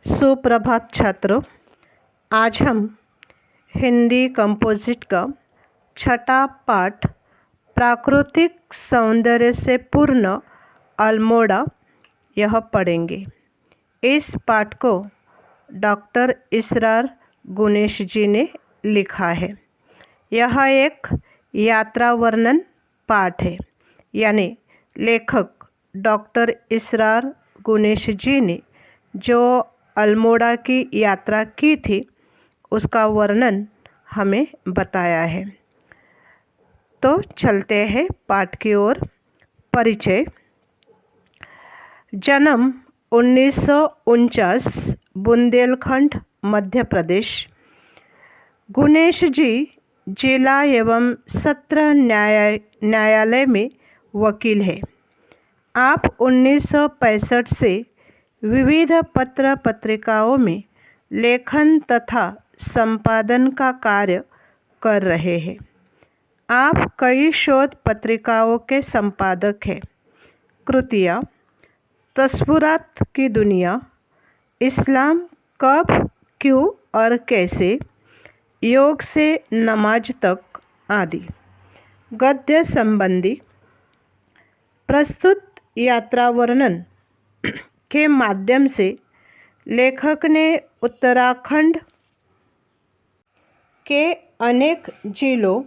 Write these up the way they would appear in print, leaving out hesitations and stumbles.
सुप्रभात छात्रों। आज हम हिंदी कंपोजिट का छठा पाठ प्राकृतिक सौंदर्य से पूर्ण अल्मोड़ा यह पढ़ेंगे। इस पाठ को डॉक्टर इसरार गुनेश जी ने लिखा है। यह एक यात्रा वर्णन पाठ है, यानी लेखक डॉक्टर इसरार गुनेश जी ने जो अल्मोड़ा की यात्रा की थी उसका वर्णन हमें बताया है। तो चलते हैं पाठ की ओर। परिचय। जन्म 1949, बुंदेलखंड, मध्य प्रदेश। गुनेश जी जिला एवं सत्र न्यायालय में वकील है। आप 1965 से विविध पत्र पत्रिकाओं में लेखन तथा संपादन का कार्य कर रहे हैं। आप कई शोध पत्रिकाओं के संपादक हैं। कृतियाँ: तस्वुरात की दुनिया, इस्लाम कब, क्यों और कैसे, योग से नमाज तक आदि। गद्य संबंधी। प्रस्तुत यात्रा वर्णन के माध्यम से लेखक ने उत्तराखंड के अनेक जिलों,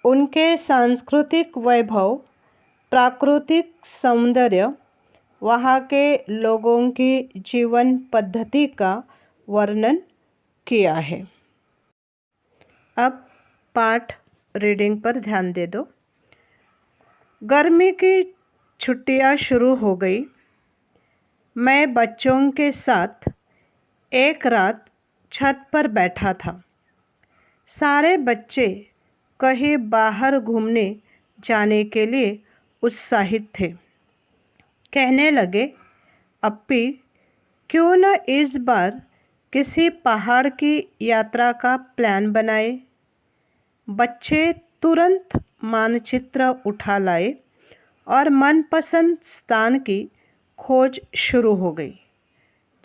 उनके सांस्कृतिक वैभव, प्राकृतिक सौंदर्य, वहाँ के लोगों की जीवन पद्धति का वर्णन किया है। अब पाठ रीडिंग पर ध्यान दे दो। गर्मी की छुट्टियाँ शुरू हो गई। मैं बच्चों के साथ एक रात छत पर बैठा था। सारे बच्चे कहीं बाहर घूमने जाने के लिए उत्साहित थे। कहने लगे, अप्पी, क्यों न इस बार किसी पहाड़ की यात्रा का प्लान बनाए। बच्चे तुरंत मानचित्र उठा लाए और मनपसंद स्थान की खोज शुरू हो गई।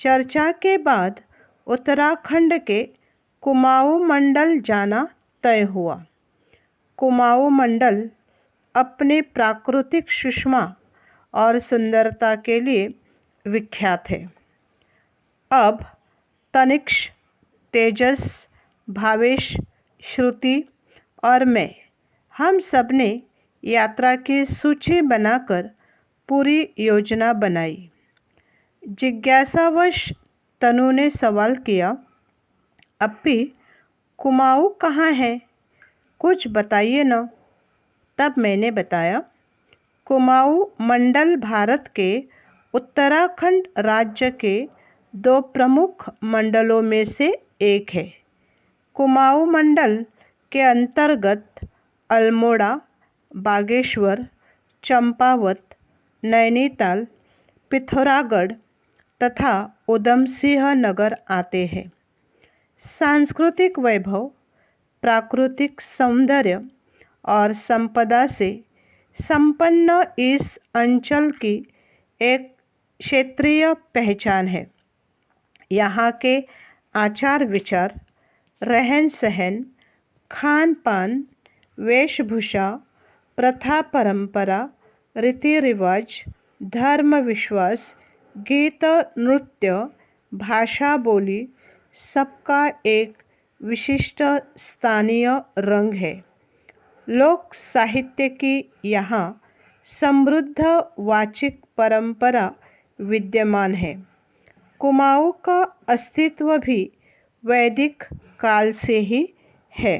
चर्चा के बाद उत्तराखंड के कुमाऊं मंडल जाना तय हुआ। कुमाऊं मंडल अपने प्राकृतिक सुषमा और सुंदरता के लिए विख्यात है। अब तनिष्क, तेजस, भावेश, श्रुति और मैं, हम सब ने यात्रा की सूची बनाकर पूरी योजना बनाई। जिज्ञासावश तनु ने सवाल किया, अप्पी, कुमाऊं कहाँ है? कुछ बताइए न। तब मैंने बताया, कुमाऊं मंडल भारत के उत्तराखंड राज्य के 2 प्रमुख मंडलों में से एक है। कुमाऊं मंडल के अंतर्गत अल्मोड़ा, बागेश्वर, चंपावत, नैनीताल, पिथौरागढ़ तथा उधमसिंह नगर आते हैं। सांस्कृतिक वैभव, प्राकृतिक सौंदर्य और संपदा से संपन्न इस अंचल की एक क्षेत्रीय पहचान है। यहाँ के आचार विचार, रहन सहन, खान पान, वेशभूषा, प्रथा परंपरा, रीति रिवाज, धर्म विश्वास, गीत नृत्य, भाषा बोली, सबका एक विशिष्ट स्थानीय रंग है। लोक साहित्य की यहाँ समृद्ध वाचिक परंपरा विद्यमान है। कुमाऊं का अस्तित्व भी वैदिक काल से ही है।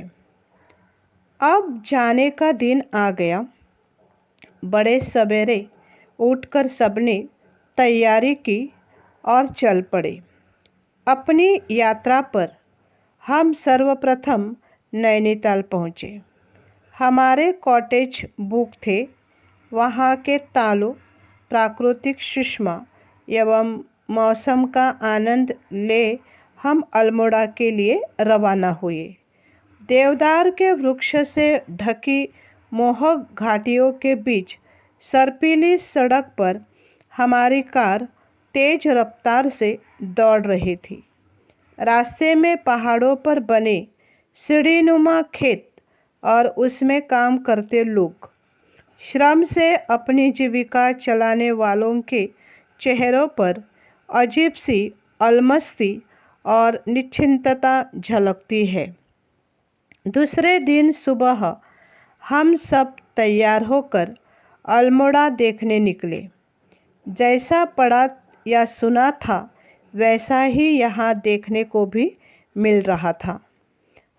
अब जाने का दिन आ गया। बड़े सवेरे उठकर सबने तैयारी की और चल पड़े अपनी यात्रा पर। हम सर्वप्रथम नैनीताल पहुँचे। हमारे कॉटेज बुक थे। वहाँ के तालों, प्राकृतिक सुषमा एवं मौसम का आनंद ले हम अल्मोड़ा के लिए रवाना हुए। देवदार के वृक्ष से ढकी मोहक घाटियों के बीच सर्पीली सड़क पर हमारी कार तेज रफ्तार से दौड़ रही थी। रास्ते में पहाड़ों पर बने सीढ़ीनुमा खेत और उसमें काम करते लोग, श्रम से अपनी जीविका चलाने वालों के चेहरों पर अजीब सी अलमस्ती और निश्चिंतता झलकती है। दूसरे दिन सुबह हम सब तैयार होकर अल्मोड़ा देखने निकले। जैसा पढ़ा या सुना था वैसा ही यहाँ देखने को भी मिल रहा था।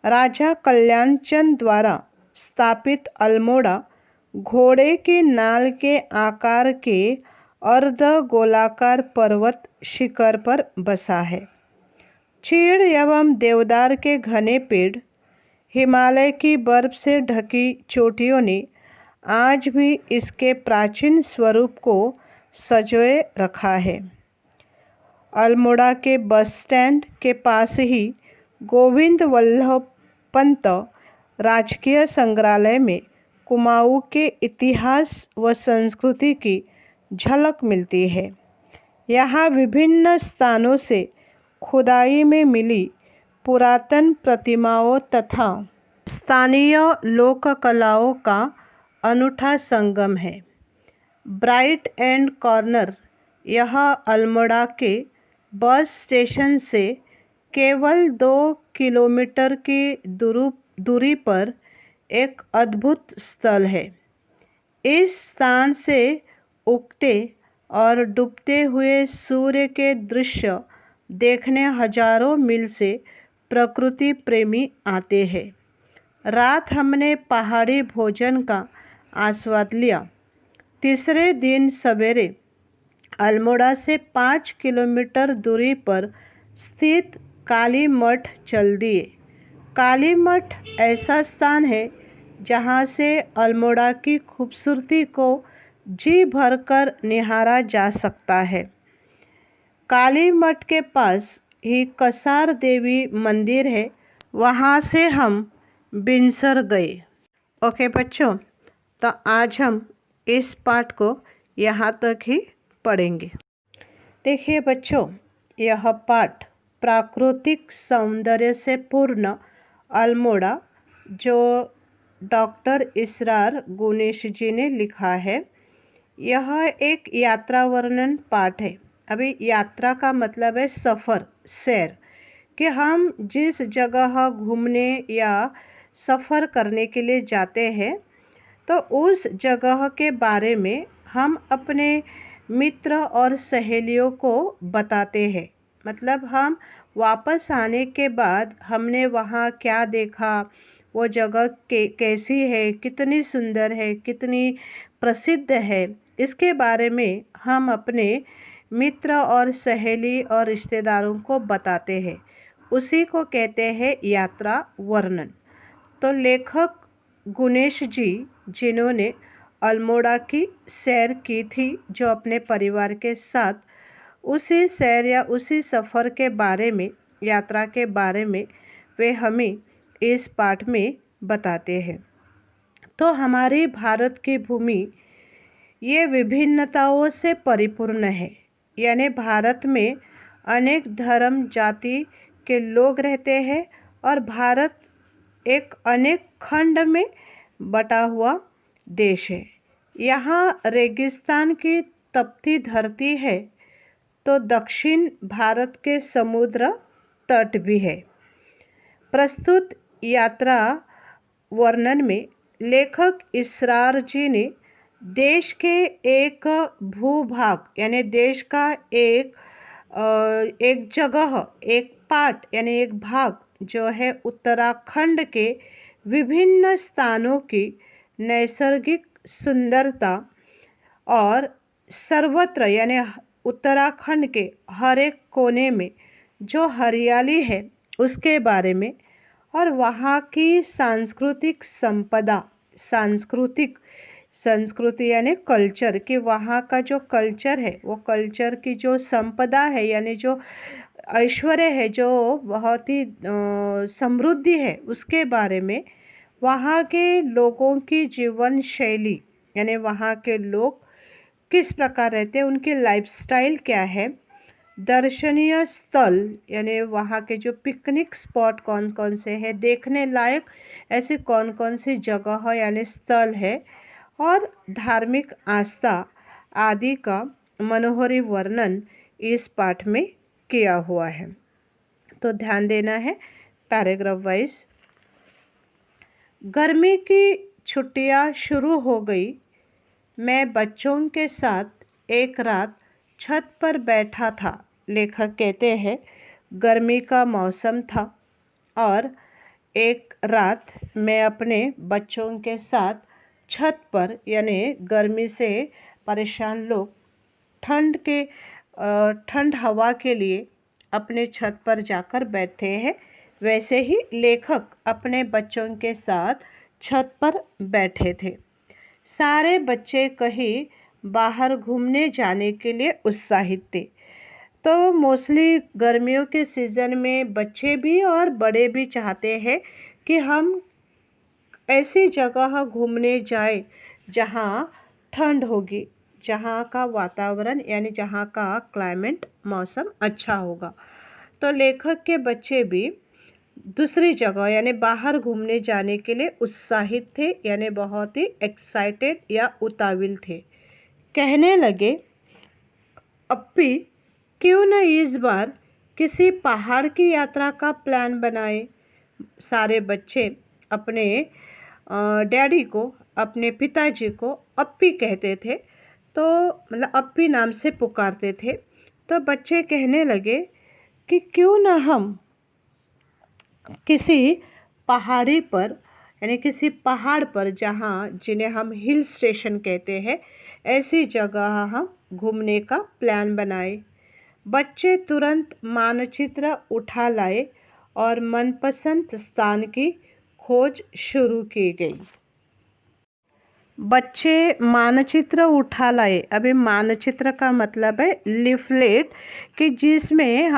राजा कल्याणचंद द्वारा स्थापित अल्मोड़ा घोड़े की नाल के आकार के अर्ध गोलाकार पर्वत शिखर पर बसा है। चीड़ एवं देवदार के घने पेड़, हिमालय की बर्फ से ढकी चोटियों ने आज भी इसके प्राचीन स्वरूप को संजोए रखा है। अल्मोड़ा के बस स्टैंड के पास ही गोविंद वल्लभ पंत राजकीय संग्रहालय में कुमाऊं के इतिहास व संस्कृति की झलक मिलती है। यहाँ विभिन्न स्थानों से खुदाई में मिली पुरातन प्रतिमाओं तथा स्थानीय लोक कलाओं का अनूठा संगम है। ब्राइट एंड कॉर्नर यह अल्मोड़ा के बस स्टेशन से केवल 2 किलोमीटर की दूरी पर एक अद्भुत स्थल है। इस स्थान से उगते और डूबते हुए सूर्य के दृश्य देखने हजारों मील से प्रकृति प्रेमी आते हैं। रात हमने पहाड़ी भोजन का आस्वाद लिया। तीसरे दिन सवेरे अल्मोड़ा से 5 किलोमीटर दूरी पर स्थित काली मठ चल दिए। काली मठ ऐसा स्थान है जहाँ से अल्मोड़ा की खूबसूरती को जी भरकर निहारा जा सकता है। काली मठ के पास ही कसार देवी मंदिर है, वहाँ से हम बिनसर गए। ओके बच्चों, तो आज हम इस पाठ को यहाँ तक ही पढ़ेंगे। देखिए बच्चों, यह पाठ प्राकृतिक सौंदर्य से पूर्ण अल्मोड़ा जो डॉक्टर इसरार गुनेश जी ने लिखा है, यह एक यात्रा वर्णन पाठ है। अभी यात्रा का मतलब है सफ़र, सैर, कि हम जिस जगह घूमने या सफ़र करने के लिए जाते हैं तो उस जगह के बारे में हम अपने मित्र और सहेलियों को बताते हैं। मतलब हम वापस आने के बाद हमने वहाँ क्या देखा, वो जगह कैसी है, कितनी सुंदर है, कितनी प्रसिद्ध है, इसके बारे में हम अपने मित्र और सहेली और रिश्तेदारों को बताते हैं। उसी को कहते हैं यात्रा वर्णन। तो लेखक गुनेश जी, जिन्होंने अल्मोड़ा की सैर की थी जो अपने परिवार के साथ, उसी सैर या उसी सफ़र के बारे में, यात्रा के बारे में वे हमें इस पाठ में बताते हैं। तो हमारी भारत की भूमि ये विभिन्नताओं से परिपूर्ण है। यानी भारत में अनेक धर्म जाति के लोग रहते हैं और भारत एक अनेक खंड में बटा हुआ देश है। यहाँ रेगिस्तान की तपती धरती है तो दक्षिण भारत के समुद्र तट भी है। प्रस्तुत यात्रा वर्णन में लेखक इसरार जी ने देश के एक भूभाग यानी देश का एक जगह, एक पार्ट यानी एक भाग जो है उत्तराखंड के विभिन्न स्थानों की नैसर्गिक सुंदरता और सर्वत्र यानी उत्तराखंड के हर एक कोने में जो हरियाली है उसके बारे में, और वहाँ की सांस्कृतिक संपदा, संस्कृति यानी कल्चर, कि वहाँ का जो कल्चर है वो कल्चर की जो संपदा है यानी जो ऐश्वर्य है, जो बहुत ही समृद्धि है, उसके बारे में, वहाँ के लोगों की जीवन शैली यानी वहाँ के लोग किस प्रकार रहते हैं, उनकी लाइफस्टाइल क्या है, दर्शनीय स्थल यानी वहाँ के जो पिकनिक स्पॉट कौन कौन से हैं, देखने लायक ऐसे कौन कौन सी जगह यानी स्थल है, और धार्मिक आस्था आदि का मनोहरी वर्णन इस पाठ में किया हुआ है। तो ध्यान देना है पैराग्राफ वाइज। गर्मी की छुट्टियां शुरू हो गई। मैं बच्चों के साथ एक रात छत पर बैठा था। लेखक कहते हैं गर्मी का मौसम था और एक रात मैं अपने बच्चों के साथ छत पर यानी गर्मी से परेशान लोग ठंड हवा के लिए अपने छत पर जाकर बैठते हैं, वैसे ही लेखक अपने बच्चों के साथ छत पर बैठे थे। सारे बच्चे कहीं बाहर घूमने जाने के लिए उत्साहित थे। तो मोस्टली गर्मियों के सीज़न में बच्चे भी और बड़े भी चाहते हैं कि हम ऐसी जगह घूमने जाए जहाँ ठंड होगी, जहाँ का वातावरण यानी जहाँ का क्लाइमेट मौसम अच्छा होगा। तो लेखक के बच्चे भी दूसरी जगह यानी बाहर घूमने जाने के लिए उत्साहित थे, यानी बहुत ही एक्साइटेड या उतावल थे। कहने लगे, अप्पी क्यों न इस बार किसी पहाड़ की यात्रा का प्लान बनाए। सारे बच्चे अपने डैडी को, अपने पिताजी को अप्पी कहते थे, तो मतलब अप्पी नाम से पुकारते थे। तो बच्चे कहने लगे कि क्यों न हम किसी पहाड़ी पर यानी किसी पहाड़ पर, जहाँ जिन्हें हम हिल स्टेशन कहते हैं, ऐसी जगह हम घूमने का प्लान बनाए। बच्चे तुरंत मानचित्र उठा लाए और मनपसंद स्थान की खोज शुरू की गई। बच्चे मानचित्र उठा लाए। अभी मानचित्र का मतलब है लिफलेट, कि जिसमें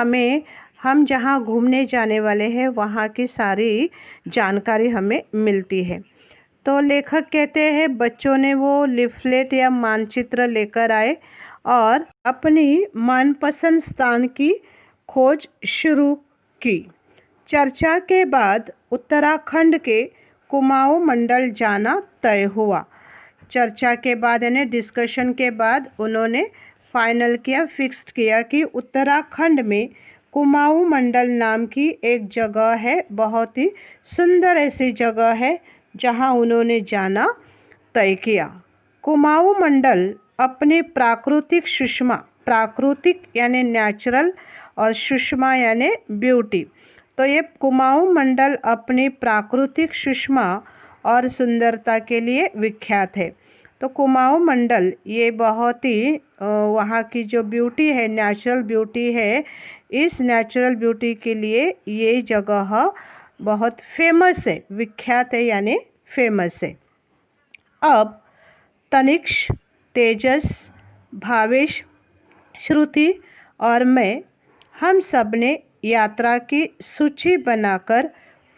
हम जहाँ घूमने जाने वाले हैं वहाँ की सारी जानकारी हमें मिलती है। तो लेखक कहते हैं बच्चों ने वो लिफलेट या मानचित्र लेकर आए और अपनी मनपसंद स्थान की खोज शुरू की। चर्चा के बाद उत्तराखंड के कुमाऊं मंडल जाना तय हुआ। चर्चा के बाद यानी डिस्कशन के बाद उन्होंने फाइनल किया, फिक्स्ड किया कि उत्तराखंड में कुमाऊं मंडल नाम की एक जगह है, बहुत ही सुंदर ऐसी जगह है जहां उन्होंने जाना तय किया। कुमाऊं मंडल अपनी प्राकृतिक यानी नेचुरल और सुषमा यानी ब्यूटी। तो ये कुमाऊं मंडल अपनी प्राकृतिक सुषमा और सुंदरता के लिए विख्यात है। तो कुमाऊं मंडल ये बहुत ही वहाँ की जो ब्यूटी है, नेचुरल ब्यूटी है, इस नेचुरल ब्यूटी के लिए ये जगह बहुत फेमस है, विख्यात है यानी फेमस है। अब तनिष्क, तेजस, भावेश, श्रुति और मैं, हम सब ने यात्रा की सूची बनाकर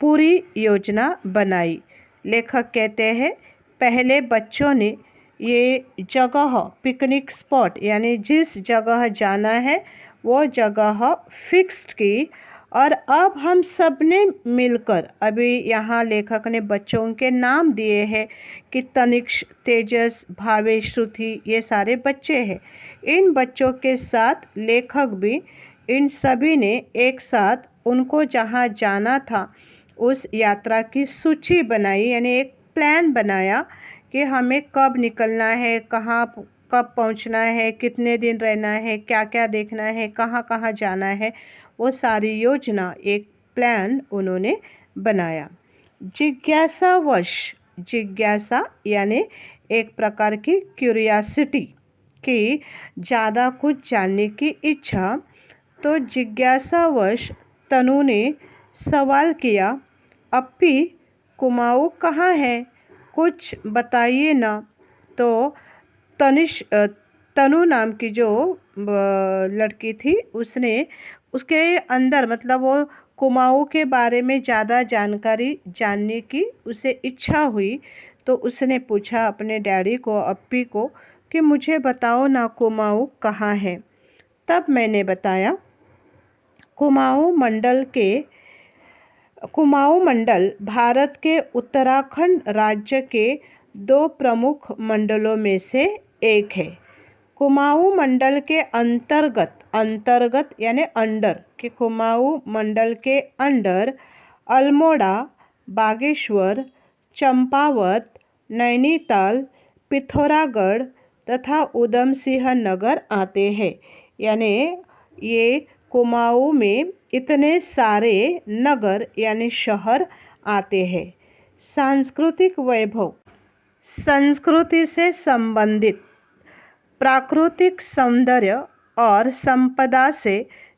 पूरी योजना बनाई। लेखक कहते हैं पहले बच्चों ने ये जगह, पिकनिक स्पॉट यानी जिस जगह जाना है वो जगह फिक्स्ड की, और अब हम सब ने मिलकर, अभी यहाँ लेखक ने बच्चों के नाम दिए हैं कि तनिष्क, तेजस, भावेश, श्रुति, ये सारे बच्चे हैं। इन बच्चों के साथ लेखक भी, इन सभी ने एक साथ उनको जहाँ जाना था उस यात्रा की सूची बनाई, यानी एक प्लान बनाया कि हमें कब निकलना है, कहाँ कब पहुँचना है, कितने दिन रहना है, क्या क्या देखना है, कहाँ कहाँ जाना है, वो सारी योजना, एक प्लान उन्होंने बनाया। जिज्ञासावश, जिज्ञासा यानी एक प्रकार की क्यूरियासिटी, कि ज़्यादा कुछ जानने की इच्छा। तो जिज्ञासावश तनु ने सवाल किया, अप्पी कुमाऊं कहाँ है, कुछ बताइए ना। तो तनु नाम की जो लड़की थी, उसने उसके अंदर मतलब वो कुमाऊं के बारे में ज़्यादा जानकारी जानने की उसे इच्छा हुई, तो उसने पूछा अपने डैडी को, अप्पी को, कि मुझे बताओ ना कुमाऊं कहाँ है। तब मैंने बताया कुमाऊं मंडल भारत के उत्तराखंड राज्य के 2 प्रमुख मंडलों में से एक है। कुमाऊं मंडल के अंतर्गत यानी अंडर के कुमाऊं मंडल के अंडर अल्मोड़ा, बागेश्वर, चंपावत, नैनीताल, पिथौरागढ़ तथा उधम सिंह नगर आते हैं। यानी ये कुमाऊं में इतने सारे नगर यानी शहर आते हैं। सांस्कृतिक वैभव, संस्कृति से संबंधित प्राकृतिक सौंदर्य और संपदा से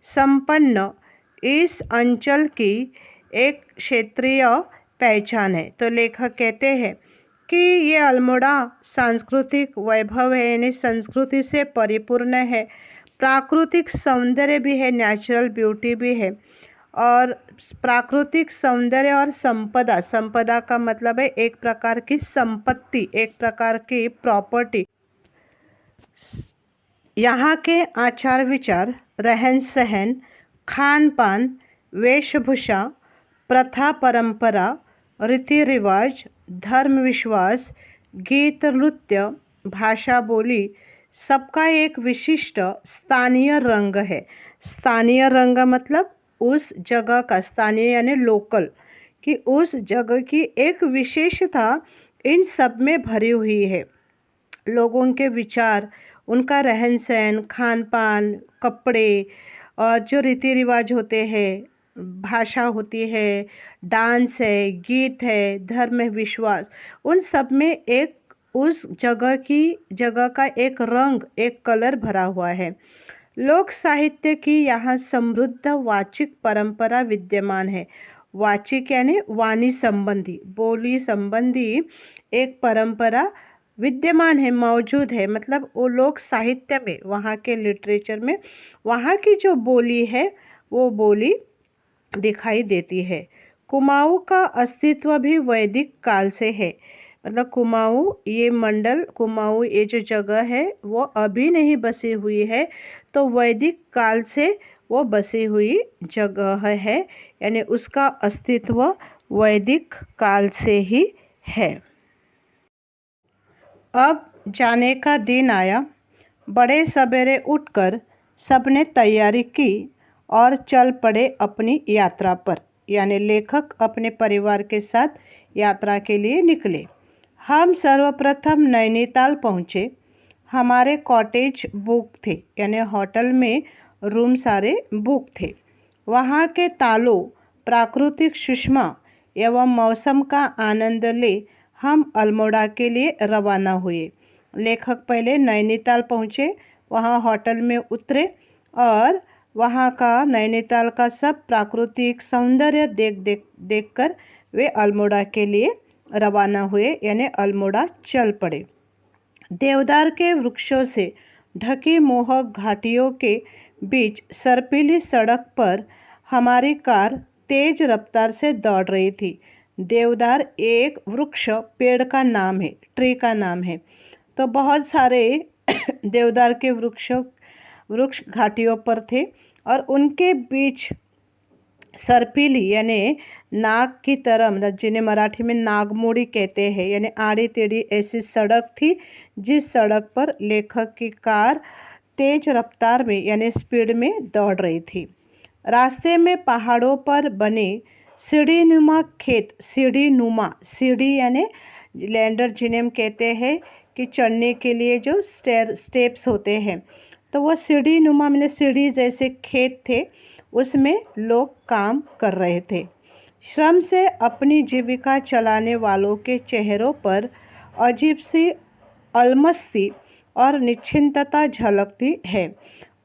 संपन्न इस अंचल की एक क्षेत्रीय पहचान है। तो लेखक कहते हैं कि ये अल्मोड़ा सांस्कृतिक वैभव है, यानी संस्कृति से परिपूर्ण है, प्राकृतिक सौंदर्य भी है, नेचुरल ब्यूटी भी है। और प्राकृतिक सौंदर्य और संपदा का मतलब है एक प्रकार की संपत्ति, एक प्रकार की प्रॉपर्टी। यहाँ के आचार विचार, रहन सहन, खान पान, वेशभूषा, प्रथा परंपरा, रीति रिवाज, धर्म विश्वास, गीत नृत्य, भाषा बोली, सबका एक विशिष्ट स्थानीय रंग है। स्थानीय रंग मतलब उस जगह का, स्थानीय यानी लोकल, कि उस जगह की एक विशेषता इन सब में भरी हुई है। लोगों के विचार, उनका रहन सहन, खान पान, कपड़े और जो रीति रिवाज होते हैं, भाषा होती है, डांस है, गीत है, धर्म विश्वास, उन सब में एक उस जगह का एक रंग, एक कलर भरा हुआ है। लोक साहित्य की यहाँ समृद्ध वाचिक परंपरा विद्यमान है। वाचिक यानी वाणी संबंधी, बोली संबंधी एक परंपरा विद्यमान है, मौजूद है। मतलब वो लोक साहित्य में, वहाँ के लिटरेचर में वहाँ की जो बोली है वो बोली दिखाई देती है। कुमाऊं का अस्तित्व भी वैदिक काल से है। मतलब कुमाऊं, ये मंडल, कुमाऊं ये जो जगह है वो अभी नहीं बसी हुई है, तो वैदिक काल से वो बसी हुई जगह है, यानी उसका अस्तित्व वैदिक काल से ही है। अब जाने का दिन आया। बड़े सवेरे उठकर सबने तैयारी की और चल पड़े अपनी यात्रा पर। यानी लेखक अपने परिवार के साथ यात्रा के लिए निकले। हम सर्वप्रथम नैनीताल पहुँचे। हमारे कॉटेज बुक थे, यानी होटल में रूम सारे बुक थे। वहाँ के तालों, प्राकृतिक सुषमा एवं मौसम का आनंद ले हम अल्मोड़ा के लिए रवाना हुए। लेखक पहले नैनीताल पहुँचे, वहाँ होटल में उतरे और वहाँ का, नैनीताल का सब प्राकृतिक सौंदर्य देख कर वे अल्मोड़ा के लिए रवाना हुए, यानी अल्मोड़ा चल पड़े। देवदार के वृक्षों से ढकी मोहक घाटियों के बीच सर्पीली सड़क पर हमारी कार तेज रफ्तार से दौड़ रही थी। देवदार एक वृक्ष, पेड़ का नाम है, ट्री का नाम है। तो बहुत सारे देवदार के वृक्ष घाटियों पर थे और उनके बीच सर्पीली यानी नाग की तरह, मतलब जिन्हें मराठी में नागमोड़ी कहते हैं, यानी आड़ी टेढ़ी ऐसी सड़क थी, जिस सड़क पर लेखक की कार तेज रफ्तार में यानी स्पीड में दौड़ रही थी। रास्ते में पहाड़ों पर बने सीढ़ीनुमा खेत, सीढ़ी यानी लैंडर जिन्हें हम कहते हैं कि चढ़ने के लिए जो स्टेप्स होते हैं, तो वो सीढ़ीनुमा मैंने सीढ़ी जैसे खेत थे, उसमें लोग काम कर रहे थे। श्रम से अपनी जीविका चलाने वालों के चेहरों पर अजीब सी अलमस्ती और निश्चिंतता झलकती है।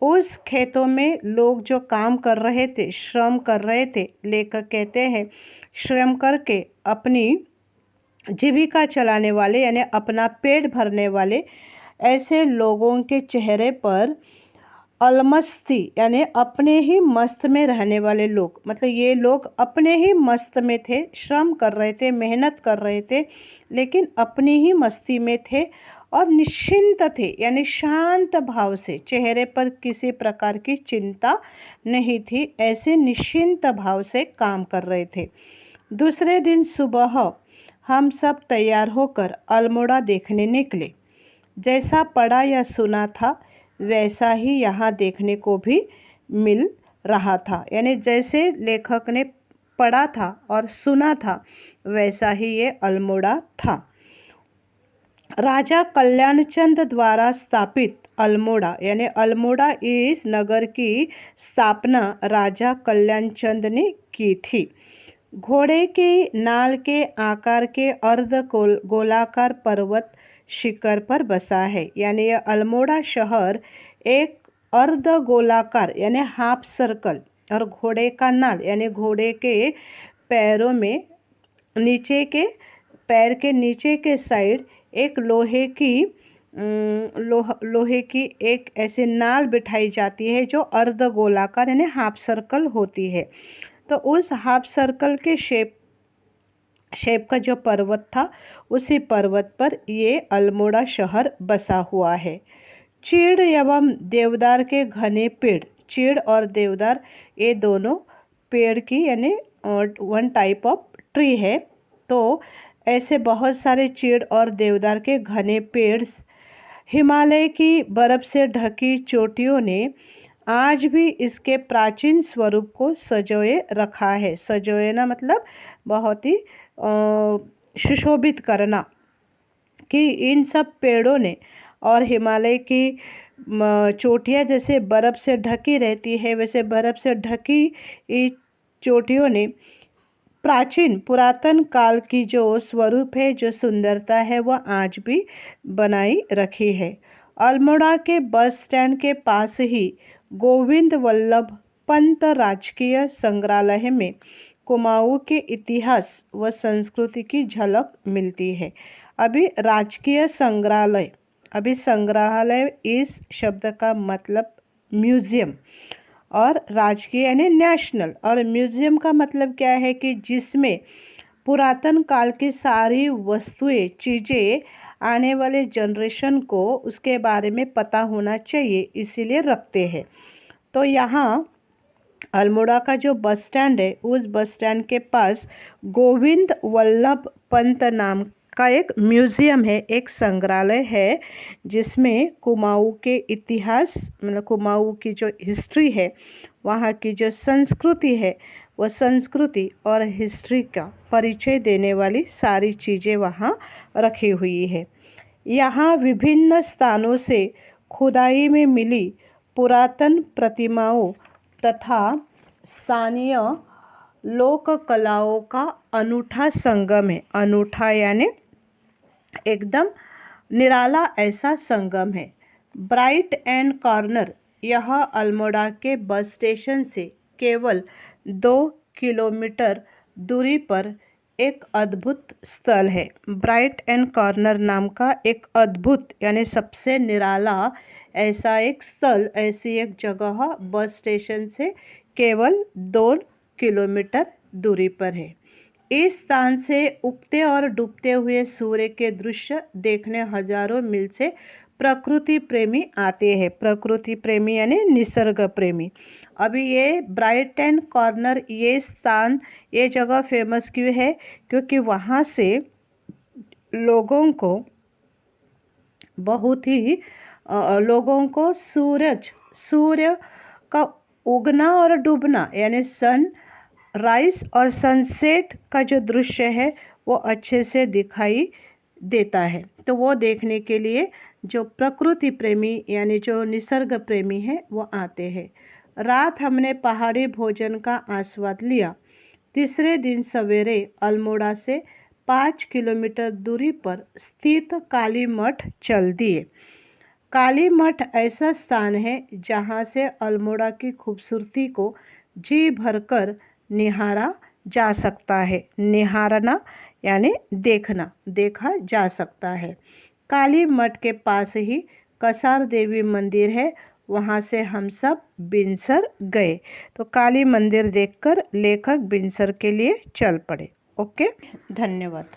उस खेतों में लोग जो काम कर रहे थे, श्रम कर रहे थे, लेखक कहते हैं श्रम करके अपनी जीविका चलाने वाले यानी अपना पेट भरने वाले ऐसे लोगों के चेहरे पर अलमस्ती यानी अपने ही मस्त में रहने वाले लोग, मतलब ये लोग अपने ही मस्त में थे, श्रम कर रहे थे, मेहनत कर रहे थे, लेकिन अपनी ही मस्ती में थे और निश्चिंत थे, यानी शांत भाव से, चेहरे पर किसी प्रकार की चिंता नहीं थी, ऐसे निश्चिंत भाव से काम कर रहे थे। दूसरे दिन सुबह हम सब तैयार होकर अल्मोड़ा देखने निकले। जैसा पढ़ा या सुना था वैसा ही यहाँ देखने को भी मिल रहा था, यानी जैसे लेखक ने पढ़ा था और सुना था वैसा ही ये अल्मोड़ा था। राजा कल्याणचंद द्वारा स्थापित अल्मोड़ा, यानी अल्मोड़ा इस नगर की स्थापना राजा कल्याणचंद ने की थी। घोड़े के नाल के आकार के अर्ध गोलाकार पर्वत शिखर पर बसा है, यानी यह अल्मोड़ा शहर एक अर्ध गोलाकार यानी हाफ सर्कल और घोड़े का नाल यानी घोड़े के पैरों में नीचे के पैर के नीचे के साइड एक लोहे की एक ऐसे नाल बिठाई जाती है जो अर्ध गोलाकार यानी हाफ सर्कल होती है। तो उस हाफ सर्कल के शेप का जो पर्वत था उसी पर्वत पर ये अल्मोड़ा शहर बसा हुआ है। चीड़ एवं देवदार के घने पेड़, चीड़ और देवदार ये दोनों पेड़ की यानी वन टाइप ऑफ ट्री है। तो ऐसे बहुत सारे चीड़ और देवदार के घने पेड़ हिमालय की बर्फ से ढकी चोटियों ने आज भी इसके प्राचीन स्वरूप को सजोए रखा है। सजोए ना मतलब बहुत ही सुशोभित करना, कि इन सब पेड़ों ने और हिमालय की चोटियाँ जैसे बर्फ़ से ढकी रहती है वैसे बर्फ़ से ढकी इस चोटियों ने प्राचीन पुरातन काल की जो स्वरूप है, जो सुंदरता है, वह आज भी बनाई रखी है। अल्मोड़ा के बस स्टैंड के पास ही गोविंद वल्लभ पंत राजकीय संग्रहालय में कुमाऊँ के इतिहास व संस्कृति की झलक मिलती है। अभी राजकीय संग्रहालय, अभी संग्रहालय इस शब्द का मतलब म्यूजियम, और राजकीय यानी नेशनल, और म्यूजियम का मतलब क्या है कि जिसमें पुरातन काल की सारी वस्तुएं चीज़ें आने वाले जनरेशन को उसके बारे में पता होना चाहिए, इसीलिए रखते हैं। तो यहाँ अल्मोड़ा का जो बस स्टैंड है उस बस स्टैंड के पास गोविंद वल्लभ पंत नाम का एक म्यूज़ियम है, एक संग्रहालय है, जिसमें कुमाऊँ के इतिहास मतलब कुमाऊँ की जो हिस्ट्री है, वहाँ की जो संस्कृति है, वह संस्कृति और हिस्ट्री का परिचय देने वाली सारी चीज़ें वहाँ रखी हुई है। यहाँ विभिन्न स्थानों से खुदाई में मिली पुरातन प्रतिमाओं तथा स्थानीय लोक कलाओं का अनूठा संगम है। अनूठा यानी एकदम निराला ऐसा संगम है। ब्राइट एंड कॉर्नर यह अल्मोड़ा के बस स्टेशन से केवल 2 किलोमीटर दूरी पर एक अद्भुत स्थल है। ब्राइट एंड कॉर्नर नाम का एक अद्भुत यानी सबसे निराला ऐसा एक स्थल, ऐसी एक जगह बस स्टेशन से केवल 2 किलोमीटर दूरी पर है। इस स्थान से उगते और डूबते हुए सूर्य के दृश्य देखने हजारों मील से प्रकृति प्रेमी आते हैं। प्रकृति प्रेमी यानी निसर्ग प्रेमी। अभी ये ब्राइट एंड कॉर्नर ये स्थान, ये जगह फेमस क्यों है? क्योंकि वहाँ से लोगों को बहुत ही लोगों को सूर्य का उगना और डूबना यानी सन राइज और सनसेट का जो दृश्य है वो अच्छे से दिखाई देता है। तो वो देखने के लिए जो प्रकृति प्रेमी यानी जो निसर्ग प्रेमी है वो आते हैं। रात हमने पहाड़ी भोजन का आस्वाद लिया। तीसरे दिन सवेरे अल्मोड़ा से 5 किलोमीटर दूरी पर स्थित काली मठ चल दिए। काली मठ ऐसा स्थान है जहाँ से अल्मोड़ा की खूबसूरती को जी भरकर निहारा जा सकता है। निहारना यानी देखना, देखा जा सकता है। काली मठ के पास ही कसार देवी मंदिर है, वहाँ से हम सब बिनसर गए। तो काली मंदिर देखकर लेखक बिनसर के लिए चल पड़े। ओके, धन्यवाद।